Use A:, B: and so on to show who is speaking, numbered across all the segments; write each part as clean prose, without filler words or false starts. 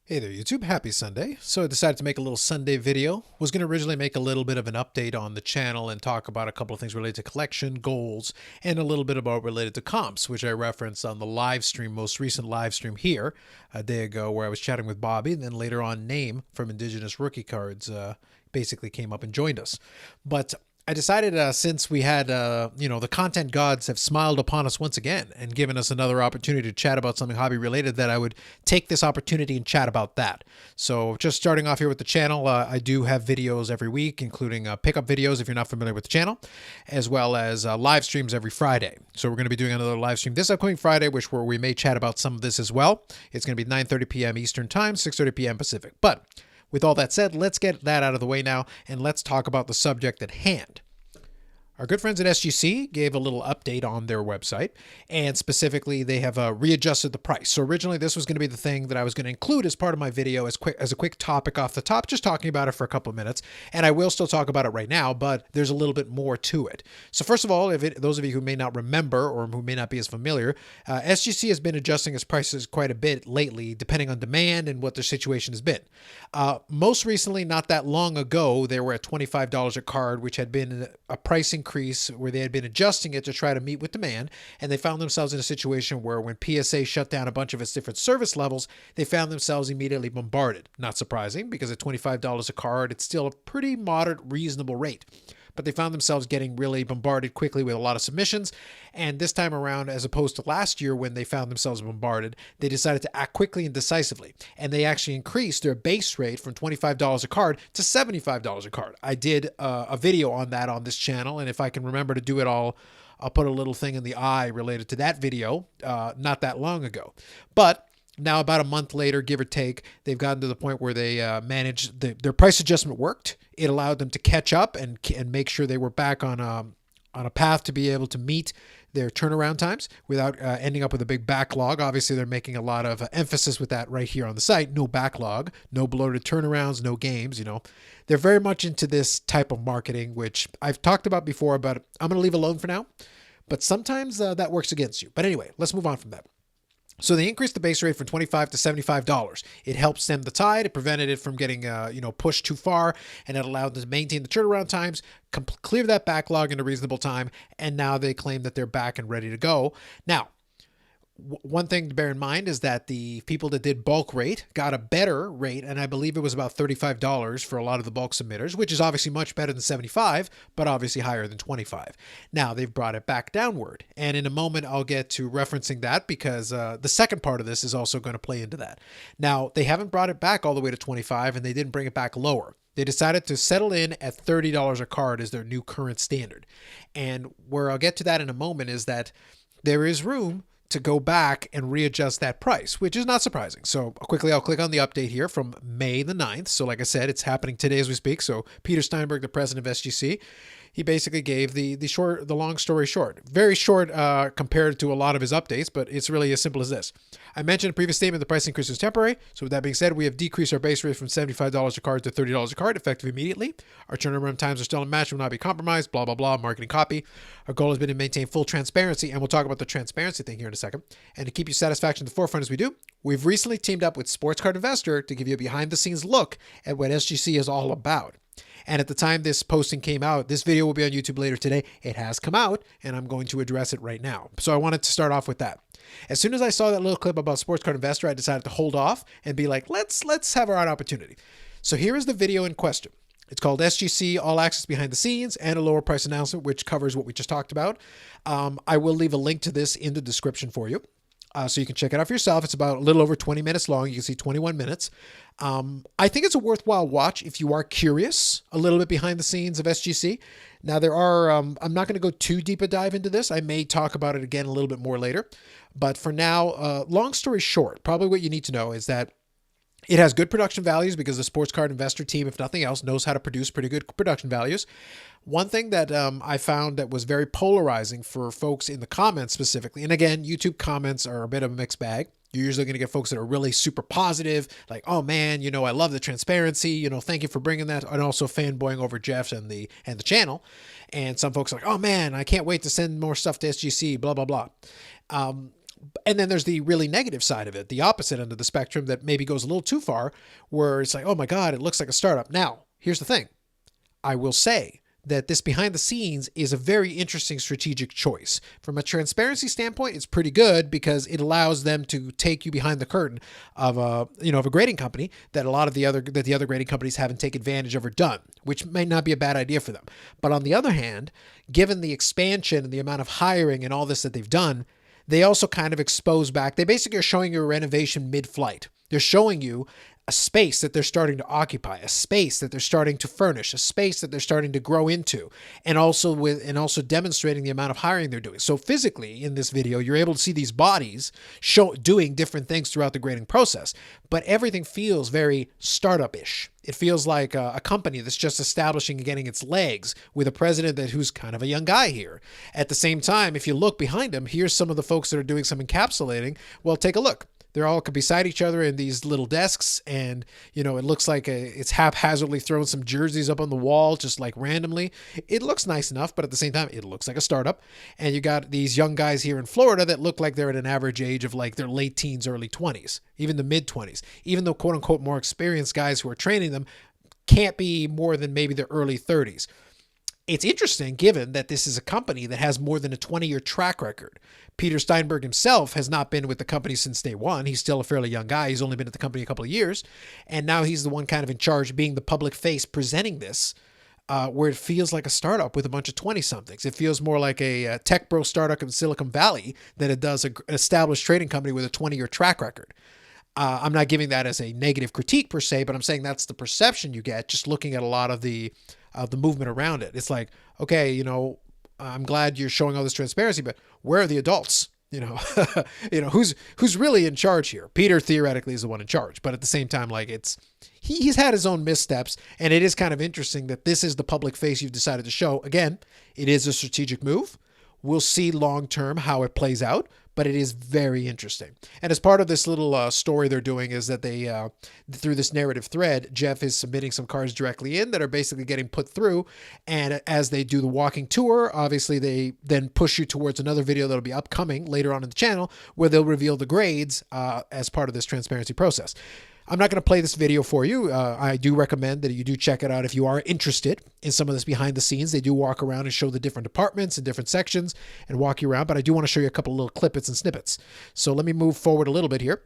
A: Hey there YouTube, happy Sunday. So I decided to make a little Sunday video. Was going to originally make a little bit of an update on the channel and talk about a couple of things related to collection, goals, and a little bit about related to comps, which I referenced on the live stream, most recent live stream here a day ago where I was chatting with Bobby, and then later on Name from Indigenous Rookie Cards basically came up and joined us. But I decided since we had, the content gods have smiled upon us once again and given us another opportunity to chat about something hobby related, that I would take this opportunity and chat about that. So just starting off here with the channel, I do have videos every week, including pickup videos if you're not familiar with the channel, as well as live streams every Friday. So we're going to be doing another live stream this upcoming Friday, where we may chat about some of this as well. It's going to be 9:30 p.m. Eastern Time, 6:30 p.m. Pacific. But with all that said, let's get that out of the way now, and let's talk about the subject at hand. Our good friends at SGC gave a little update on their website, and specifically they have readjusted the price. So originally this was going to be the thing that I was going to include as part of my video as a quick topic off the top, just talking about it for a couple of minutes, and I will still talk about it right now, but there's a little bit more to it. So first of all, those of you who may not remember or who may not be as familiar, SGC has been adjusting its prices quite a bit lately, depending on demand and what their situation has been. Most recently, not that long ago, they were at $25 a card, which had been a price increase where they had been adjusting it to try to meet with demand, and they found themselves in a situation where when PSA shut down a bunch of its different service levels, they found themselves immediately bombarded. Not surprising, because at $25 a card, it's still a pretty moderate, reasonable rate. But they found themselves getting really bombarded quickly with a lot of submissions. And this time around, as opposed to last year when they found themselves bombarded, they decided to act quickly and decisively. And they actually increased their base rate from $25 a card to $75 a card. I did a video on that on this channel, and if I can remember to do it all, I'll put a little thing in the eye related to that video not that long ago. But now, about a month later, give or take, they've gotten to the point where they managed their price adjustment worked. It allowed them to catch up and make sure they were back on a path to be able to meet their turnaround times without ending up with a big backlog. Obviously, they're making a lot of emphasis with that right here on the site. No backlog, no bloated turnarounds, no games. They're very much into this type of marketing, which I've talked about before, but I'm going to leave alone for now. But sometimes that works against you. But anyway, let's move on from that. So they increased the base rate from $25 to $75. It helped stem the tide. It prevented it from getting, pushed too far, and it allowed them to maintain the turnaround times, clear that backlog in a reasonable time, and now they claim that they're back and ready to go. Now, one thing to bear in mind is that the people that did bulk rate got a better rate, and I believe it was about $35 for a lot of the bulk submitters, which is obviously much better than $75, but obviously higher than $25. Now they've brought it back downward, and in a moment I'll get to referencing that, because the second part of this is also going to play into that. Now, they haven't brought it back all the way to $25, and they didn't bring it back lower. They decided to settle in at $30 a card as their new current standard. And where I'll get to that in a moment is that there is room to go back and readjust that price, which is not surprising. So quickly, I'll click on the update here from May the 9th. So like I said, it's happening today as we speak. So Peter Steinberg, the president of SGC, he basically gave the long story short. Very short compared to a lot of his updates, but it's really as simple as this. I mentioned in a previous statement the price increase is temporary. So with that being said, we have decreased our base rate from $75 a card to $30 a card, effective immediately. Our turnaround times are still unmatched, will not be compromised, blah, blah, blah, marketing copy. Our goal has been to maintain full transparency, and we'll talk about the transparency thing here in a second. And to keep your satisfaction at the forefront as we do, we've recently teamed up with Sports Card Investor to give you a behind-the-scenes look at what SGC is all about. And at the time this posting came out, this video will be on YouTube later today. It has come out, and I'm going to address it right now. So I wanted to start off with that. As soon as I saw that little clip about Sports Card Investor, I decided to hold off and be like, let's have our own opportunity. So here is the video in question. It's called SGC All Access Behind the Scenes and a Lower Price Announcement, which covers what we just talked about. I will leave a link to this in the description for you. So you can check it out for yourself. It's about a little over 20 minutes long. You can see 21 minutes. I think it's a worthwhile watch if you are curious a little bit behind the scenes of SGC. Now, there are, I'm not going to go too deep a dive into this. I may talk about it again a little bit more later. But for now, long story short, probably what you need to know is that it has good production values because the Sports Card Investor team, if nothing else, knows how to produce pretty good production values. One thing that I found that was very polarizing for folks in the comments specifically, and again, YouTube comments are a bit of a mixed bag. You're usually going to get folks that are really super positive, like, oh man, I love the transparency, thank you for bringing that, and also fanboying over Jeff and the channel. And some folks are like, oh man, I can't wait to send more stuff to SGC, blah, blah, blah. And then there's the really negative side of it, the opposite end of the spectrum that maybe goes a little too far, where it's like, oh my God, it looks like a startup. Now, here's the thing. I will say that this behind the scenes is a very interesting strategic choice. From a transparency standpoint, it's pretty good because it allows them to take you behind the curtain of a grading company that the other grading companies haven't taken advantage of or done, which may not be a bad idea for them. But on the other hand, given the expansion and the amount of hiring and all this that they've done, they also kind of expose back. They basically are showing you a renovation mid-flight. They're showing you a space that they're starting to occupy, a space that they're starting to furnish, a space that they're starting to grow into, and also demonstrating the amount of hiring they're doing. So physically in this video, you're able to see these bodies doing different things throughout the grading process, but everything feels very startup-ish. It feels like a company that's just establishing and getting its legs with a president who's kind of a young guy here. At the same time, if you look behind him, here's some of the folks that are doing some encapsulating. Well, take a look. They're all beside each other in these little desks, and it looks like it's haphazardly throwing some jerseys up on the wall just like randomly. It looks nice enough, but at the same time, it looks like a startup. And you got these young guys here in Florida that look like they're at an average age of like their late teens, early 20s, even the mid 20s. Even though quote unquote more experienced guys who are training them can't be more than maybe their early 30s. It's interesting given that this is a company that has more than a 20-year track record. Peter Steinberg himself has not been with the company since day one. He's still a fairly young guy. He's only been at the company a couple of years. And now he's the one kind of in charge, being the public face presenting this, where it feels like a startup with a bunch of 20-somethings. It feels more like a tech bro startup in Silicon Valley than it does an established trading company with a 20-year track record. I'm not giving that as a negative critique per se, but I'm saying that's the perception you get just looking at a lot of the movement around it. It's like, okay, I'm glad you're showing all this transparency, but where are the adults? Who's really in charge here? Peter theoretically is the one in charge, but at the same time, like he's had his own missteps, and it is kind of interesting that this is the public face you've decided to show. Again, it is a strategic move. We'll see long term how it plays out, but it is very interesting. And as part of this little story they're doing is that they, through this narrative thread, Jeff is submitting some cards directly in that are basically getting put through. And as they do the walking tour, obviously they then push you towards another video that'll be upcoming later on in the channel where they'll reveal the grades as part of this transparency process. I'm not going to play this video for you. I do recommend that you do check it out if you are interested in some of this behind the scenes. They do walk around and show the different departments and different sections and walk you around, but I do want to show you a couple of little clippets and snippets. So let me move forward a little bit here.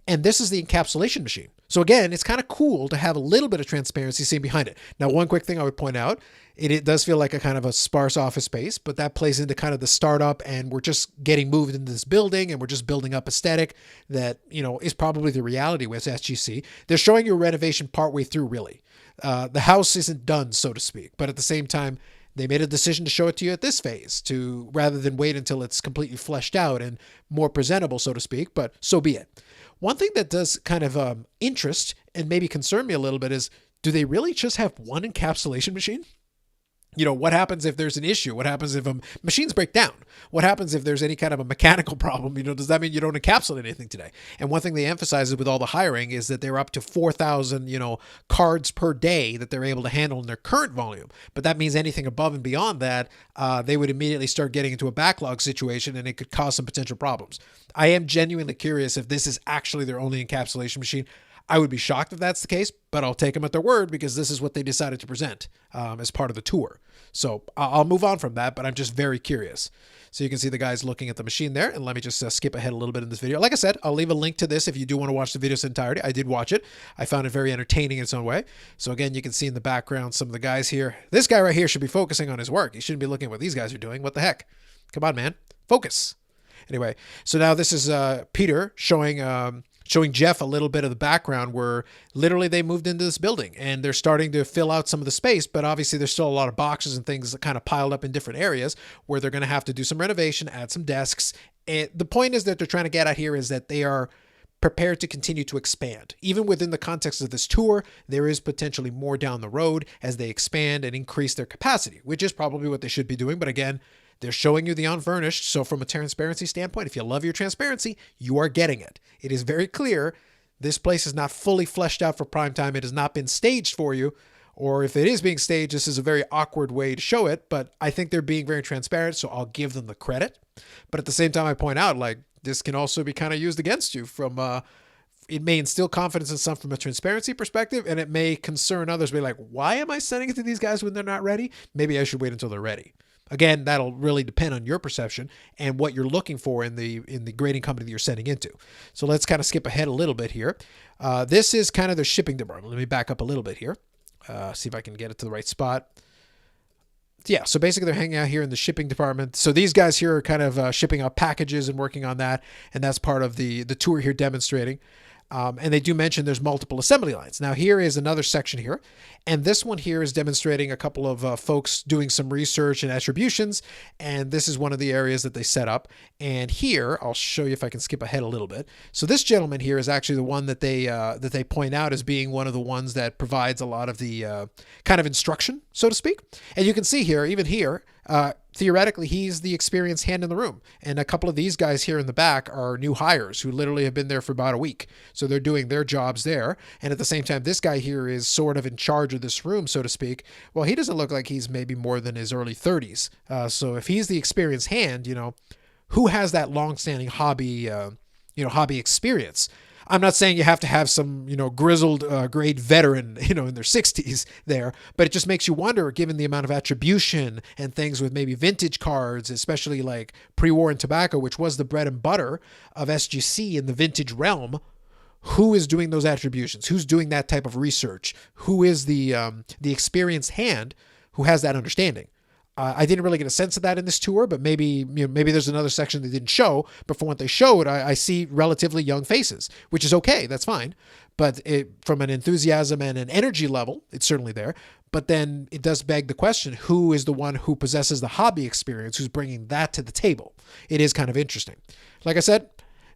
A: And this is the encapsulation machine. So again, it's kind of cool to have a little bit of transparency seen behind it. Now, one quick thing I would point out, it does feel like a kind of a sparse office space, but that plays into kind of the startup, and we're just getting moved into this building and we're just building up aesthetic that, is probably the reality with SGC. They're showing you a renovation partway through, really. The house isn't done, so to speak, but at the same time, they made a decision to show it to you at this phase rather than wait until it's completely fleshed out and more presentable, so to speak, but so be it. One thing that does kind of interest and maybe concern me a little bit is, do they really just have one encapsulation machine? What happens if there's an issue? What happens if machines break down? What happens if there's any kind of a mechanical problem? Does that mean you don't encapsulate anything today? And one thing they emphasize with all the hiring is that they're up to 4,000, cards per day that they're able to handle in their current volume. But that means anything above and beyond that, they would immediately start getting into a backlog situation, and it could cause some potential problems. I am genuinely curious if this is actually their only encapsulation machine. I would be shocked if that's the case, but I'll take them at their word because this is what they decided to present as part of the tour. So I'll move on from that, but I'm just very curious. So you can see the guys looking at the machine there, and let me just skip ahead a little bit in this video. Like I said, I'll leave a link to this if you do want to watch the video's entirety. I did watch it. I found it very entertaining in its own way. So again, you can see in the background some of the guys here. This guy right here should be focusing on his work. He shouldn't be looking at what these guys are doing. What the heck? Come on, man. Focus. Anyway, so now this is Peter showing Jeff a little bit of the background where literally they moved into this building and they're starting to fill out some of the space, but obviously there's still a lot of boxes and things that kind of piled up in different areas where they're going to have to do some renovation, add some desks. And the point is that they're trying to get at here is that they are prepared to continue to expand. Even within the context of this tour, there is potentially more down the road as they expand and increase their capacity, which is probably what they should be doing. But again, they're showing you the unfurnished. So from a transparency standpoint, if you love your transparency, you are getting it. It is very clear this place is not fully fleshed out for prime time. It has not been staged for you. Or if it is being staged, this is a very awkward way to show it. But I think they're being very transparent, so I'll give them the credit. But at the same time, I point out, like, this can also be kind of used against you from it may instill confidence in some from a transparency perspective, and it may concern others. Be like, why am I sending it to these guys when they're not ready? Maybe I should wait until they're ready. Again, that'll really depend on your perception and what you're looking for in the grading company that you're sending into. So let's kind of skip ahead a little bit here. This is kind of their shipping department. Let me back up a little bit here. See if I can get it to the right spot. Yeah, so basically they're hanging out here in the shipping department. So these guys here are kind of shipping out packages and working on that, and that's part of the tour here demonstrating. And they do mention there's multiple assembly lines. Now here is another section here. And this one here is demonstrating a couple of folks doing some research and attributions. And this is one of the areas that they set up. And here, I'll show you if I can skip ahead a little bit. So this gentleman here is actually the one that they point out as being one of the ones that provides a lot of the kind of instruction, so to speak. And you can see here, even here, theoretically, he's the experienced hand in the room. And a couple of these guys here in the back are new hires who literally have been there for about a week. So they're doing their jobs there. And at the same time, this guy here is sort of in charge of this room, so to speak. Well, he doesn't look like he's maybe more than his early 30s. So if he's the experienced hand, who has that long-standing hobby experience? I'm not saying you have to have some, grizzled grade veteran, in their 60s there, but it just makes you wonder, given the amount of attribution and things with maybe vintage cards, especially like pre-war and tobacco, which was the bread and butter of SGC in the vintage realm, who is doing those attributions? Who's doing that type of research? Who is the experienced hand who has that understanding? I didn't really get a sense of that in this tour, but maybe there's another section they didn't show. But from what they showed, I see relatively young faces, which is okay. That's fine. But from an enthusiasm and an energy level, it's certainly there. But then it does beg the question, who is the one who possesses the hobby experience, who's bringing that to the table? It is kind of interesting. Like I said,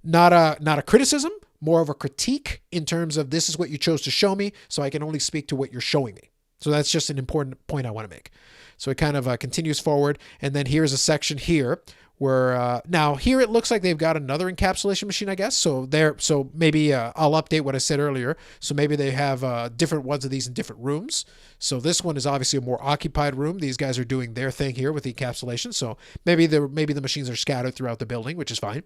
A: not a criticism, more of a critique in terms of this is what you chose to show me, so I can only speak to what you're showing me. So that's just an important point I want to make. So it kind of continues forward. And then here's a section here where now here it looks like they've got another encapsulation machine, I guess. So maybe I'll update what I said earlier. So maybe they have different ones of these in different rooms. So this one is obviously a more occupied room. These guys are doing their thing here with the encapsulation. So maybe the machines are scattered throughout the building, which is fine.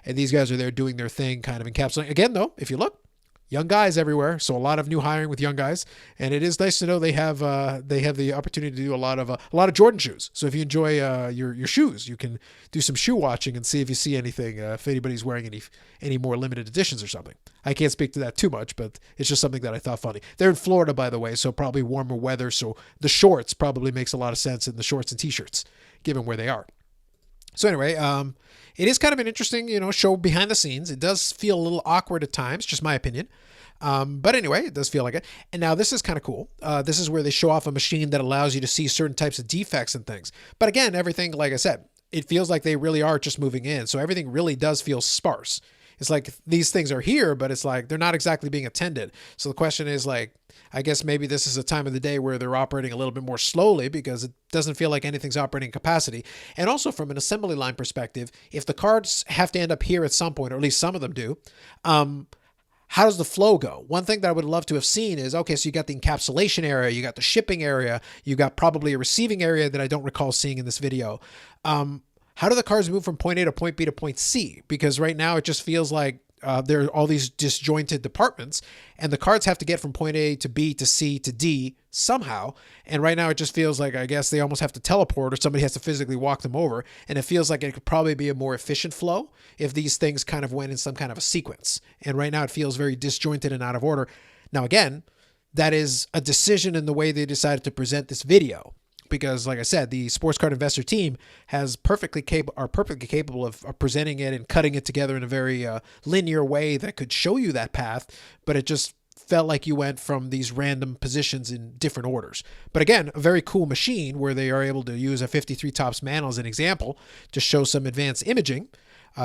A: And these guys are there doing their thing, kind of encapsulating. Again, though, if you look, young guys everywhere, so a lot of new hiring with young guys, and it is nice to know they have the opportunity to do a lot of Jordan shoes. So if you enjoy your shoes, you can do some shoe watching and see if you see anything, if anybody's wearing any more limited editions or something. I can't speak to that too much, but it's just something that I thought funny. They're in Florida, by the way, so probably warmer weather, so the shorts probably makes a lot of sense in the shorts and t-shirts, given where they are. So anyway, it is kind of an interesting, show behind the scenes. It does feel a little awkward at times, just my opinion. But anyway, it does feel like it. And now this is kind of cool. This is where they show off a machine that allows you to see certain types of defects and things. But again, everything, like I said, it feels like they really are just moving in. So everything really does feel sparse. It's like these things are here, but it's like they're not exactly being attended. So the question is like, I guess maybe this is a time of the day where they're operating a little bit more slowly because it doesn't feel like anything's operating capacity. And also from an assembly line perspective, if the cards have to end up here at some point, or at least some of them do, how does the flow go? One thing that I would love to have seen is, okay, so you got the encapsulation area, you got the shipping area, you got probably a receiving area that I don't recall seeing in this video. How do the cards move from point A to point B to point C? Because right now it just feels like there are all these disjointed departments, and the cards have to get from point A to B to C to D somehow. And right now it just feels like, I guess they almost have to teleport, or somebody has to physically walk them over. And it feels like it could probably be a more efficient flow if these things kind of went in some kind of a sequence. And right now it feels very disjointed and out of order. Now, again, that is a decision in the way they decided to present this video. Because, like I said, the Sports Card Investor team are perfectly capable of presenting it and cutting it together in a very linear way that could show you that path, but it just felt like you went from these random positions in different orders. But again, a very cool machine where they are able to use a 53 tops mantle as an example to show some advanced imaging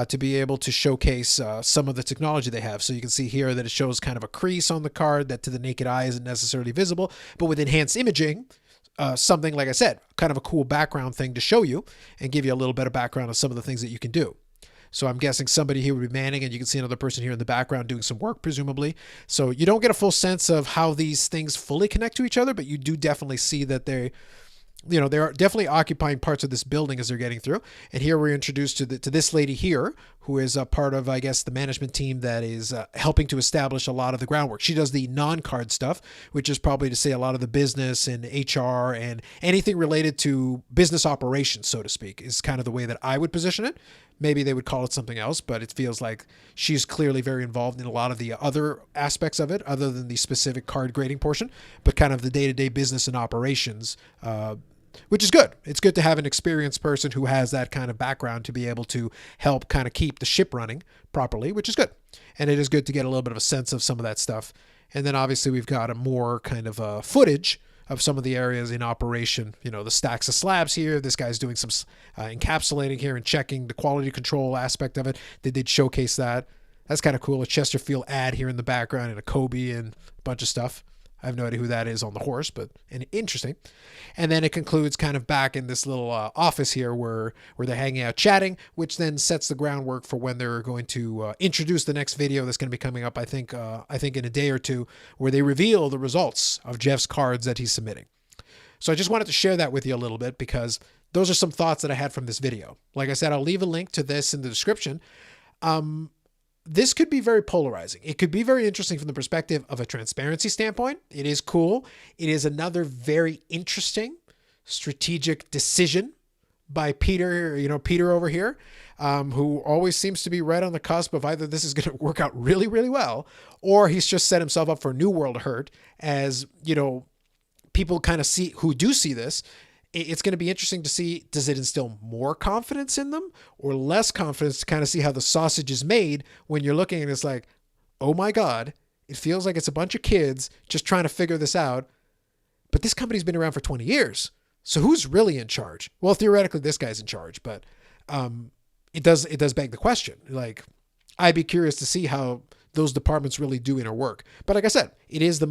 A: to be able to showcase some of the technology they have. So you can see here that it shows kind of a crease on the card that to the naked eye isn't necessarily visible, but with enhanced imaging, something, like I said, kind of a cool background thing to show you and give you a little bit of background on some of the things that you can do. So I'm guessing somebody here would be manning, and you can see another person here in the background doing some work, presumably. So you don't get a full sense of how these things fully connect to each other, but you do definitely see that they're definitely occupying parts of this building as they're getting through. And here we're introduced to this lady here, who is a part of, I guess, the management team that is helping to establish a lot of the groundwork. She does the non-card stuff, which is probably to say a lot of the business and HR and anything related to business operations, so to speak, is kind of the way that I would position it. Maybe they would call it something else, but it feels like she's clearly very involved in a lot of the other aspects of it, other than the specific card grading portion, but kind of the day-to-day business and operations, which is good. It's good to have an experienced person who has that kind of background to be able to help kind of keep the ship running properly, which is good. And it is good to get a little bit of a sense of some of that stuff. And then obviously we've got a more kind of footage of some of the areas in operation, the stacks of slabs here. This guy's doing some encapsulating here and checking the quality control aspect of it. They did showcase that. That's kind of cool. A Chesterfield ad here in the background and a Kobe and a bunch of stuff. I have no idea who that is on the horse, but interesting. And then it concludes kind of back in this little office here where they're hanging out chatting, which then sets the groundwork for when they're going to introduce the next video that's going to be coming up, I think in a day or two, where they reveal the results of Jeff's cards that he's submitting. So I just wanted to share that with you a little bit because those are some thoughts that I had from this video. Like I said, I'll leave a link to this in the description. This could be very polarizing. It could be very interesting from the perspective of a transparency standpoint. It is cool. It is another very interesting strategic decision by Peter, Peter over here, who always seems to be right on the cusp of either this is going to work out really, really well, or he's just set himself up for a new world of hurt as, people kind of see this. It's going to be interesting to see, does it instill more confidence in them or less confidence to kind of see how the sausage is made when you're looking and it's like, oh my God, it feels like it's a bunch of kids just trying to figure this out. But this company's been around for 20 years. So who's really in charge? Well, theoretically, this guy's in charge, but it does beg the question. Like, I'd be curious to see how those departments really do inner work. But like I said, it is the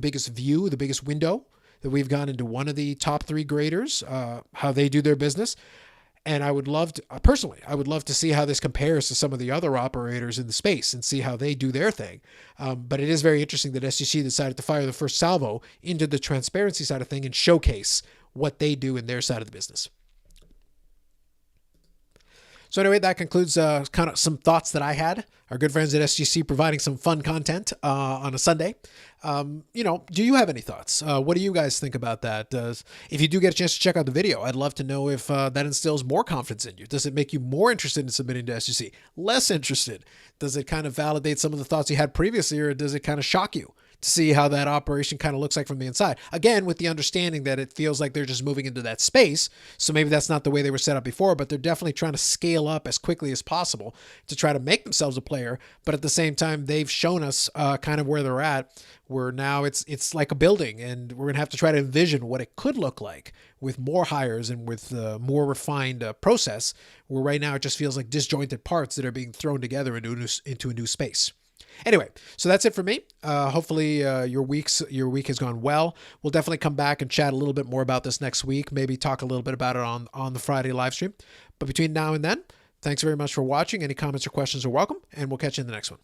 A: biggest view, the biggest window that we've gone into one of the top 3 graders, how they do their business. And I would love to, personally, to see how this compares to some of the other operators in the space and see how they do their thing. But it is very interesting that SGC decided to fire the first salvo into the transparency side of thing and showcase what they do in their side of the business. So anyway, that concludes kind of some thoughts that I had. Our good friends at SGC providing some fun content on a Sunday. Do you have any thoughts? What do you guys think about that? If you do get a chance to check out the video, I'd love to know if that instills more confidence in you. Does it make you more interested in submitting to SGC? Less interested? Does it kind of validate some of the thoughts you had previously, or does it kind of shock you to see how that operation kind of looks like from the inside? Again, with the understanding that it feels like they're just moving into that space. So maybe that's not the way they were set up before, but they're definitely trying to scale up as quickly as possible to try to make themselves a player. But at the same time, they've shown us kind of where they're at, where now it's like a building, and we're going to have to try to envision what it could look like with more hires and with more refined process, where right now it just feels like disjointed parts that are being thrown together into a new space. Anyway, so that's it for me. Hopefully your week has gone well. We'll definitely come back and chat a little bit more about this next week. Maybe talk a little bit about it on the Friday live stream. But between now and then, thanks very much for watching. Any comments or questions are welcome, and we'll catch you in the next one.